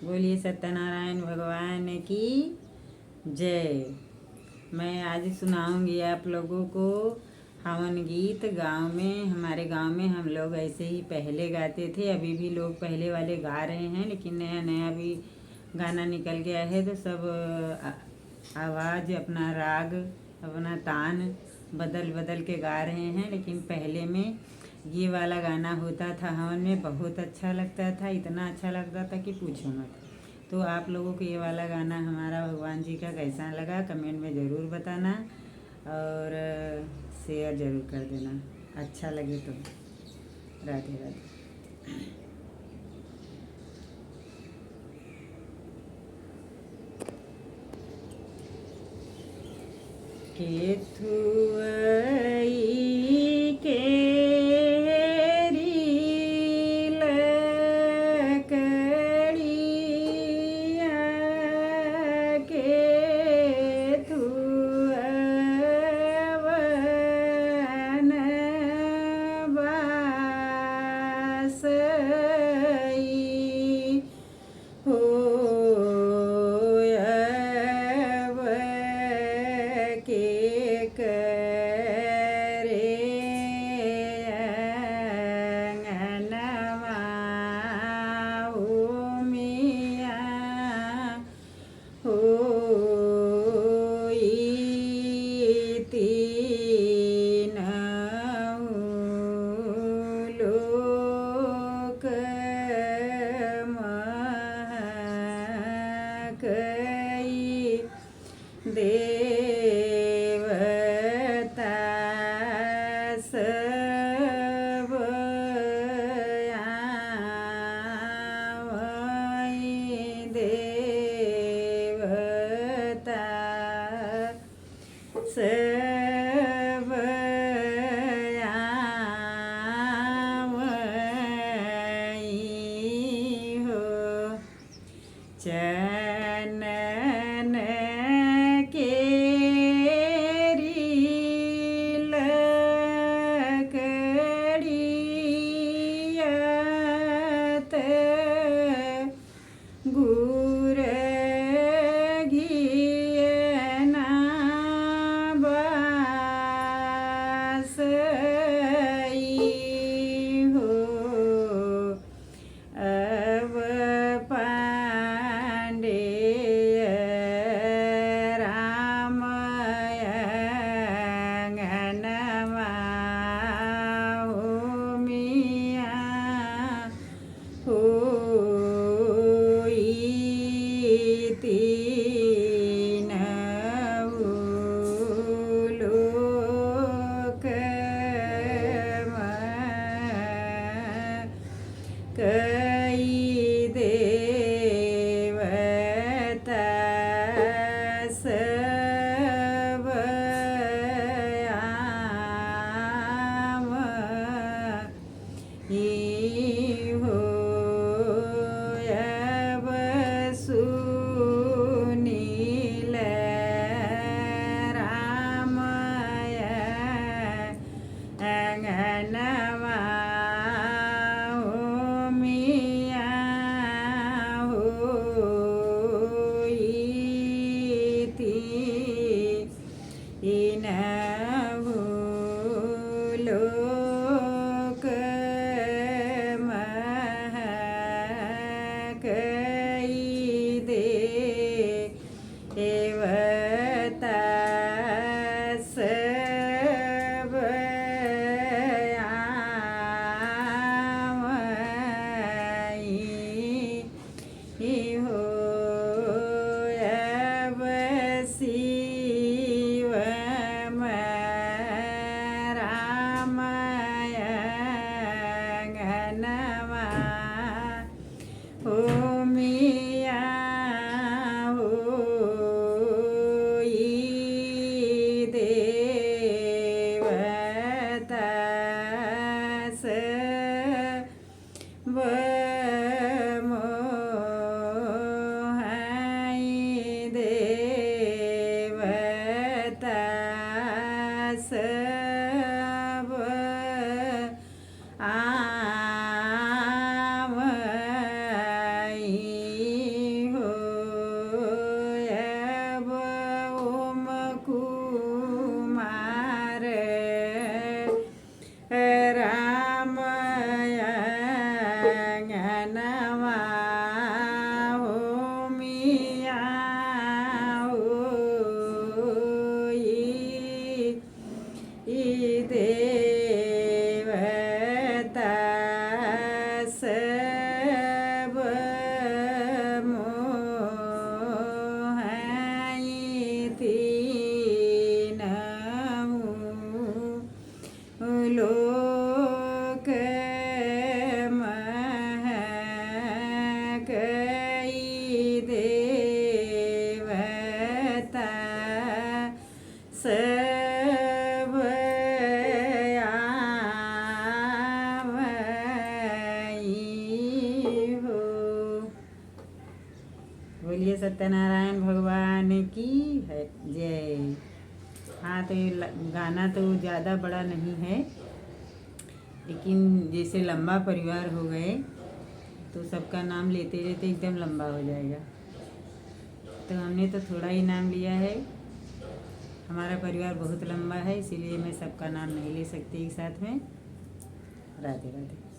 बोलिए सत्यनारायण भगवान की जय। मैं आज सुनाऊंगी आप लोगों को हवन गीत। गांव में, हमारे गांव में हम लोग ऐसे ही पहले गाते थे, अभी भी लोग पहले वाले गा रहे हैं, लेकिन नया नया भी गाना निकल गया है तो सब आवाज़, अपना राग, अपना तान बदल बदल के गा रहे हैं। लेकिन पहले में ये वाला गाना होता था हवन में, बहुत अच्छा लगता था, इतना अच्छा लगता था कि पूछो मत। तो आप लोगों को ये वाला गाना हमारा भगवान जी का कैसा लगा कमेंट में ज़रूर बताना और शेयर ज़रूर कर देना, अच्छा लगे तो। राधे राधे। केथुआई केरी लकड़िया केथुआवन बासई हो के करे अंगनवा मिया होई तीन लोक महकई देवता सब आवई, देवता सब आवई हो। चनन केरी लकड़ियत गुर घियना बासई हो। अब पांडेय रामय अंगनवा मिया होई तीन लोक कई देवता सब आवई हो। अब सुनील रामय अंगनवा मिया होई तीन लोक महकई देवता सब आवई हो। अब शिवम रामय अंगनवा मिया होई देवता सब मोहाई, देवता सब आवई अंगनवा हो मिया देवता सब मोहाई तीन लोक महकई देवता सब आवई हो। बोलिए सत्यनारायण भगवान की है जय। हाँ, तो ये गाना तो ज़्यादा बड़ा नहीं है, लेकिन जैसे लंबा परिवार हो गए तो सबका नाम लेते लेते एकदम लंबा हो जाएगा, तो हमने तो थोड़ा ही नाम लिया है। हमारा परिवार बहुत लंबा है, इसीलिए मैं सबका नाम नहीं ले सकती एक साथ में। राधे राधे।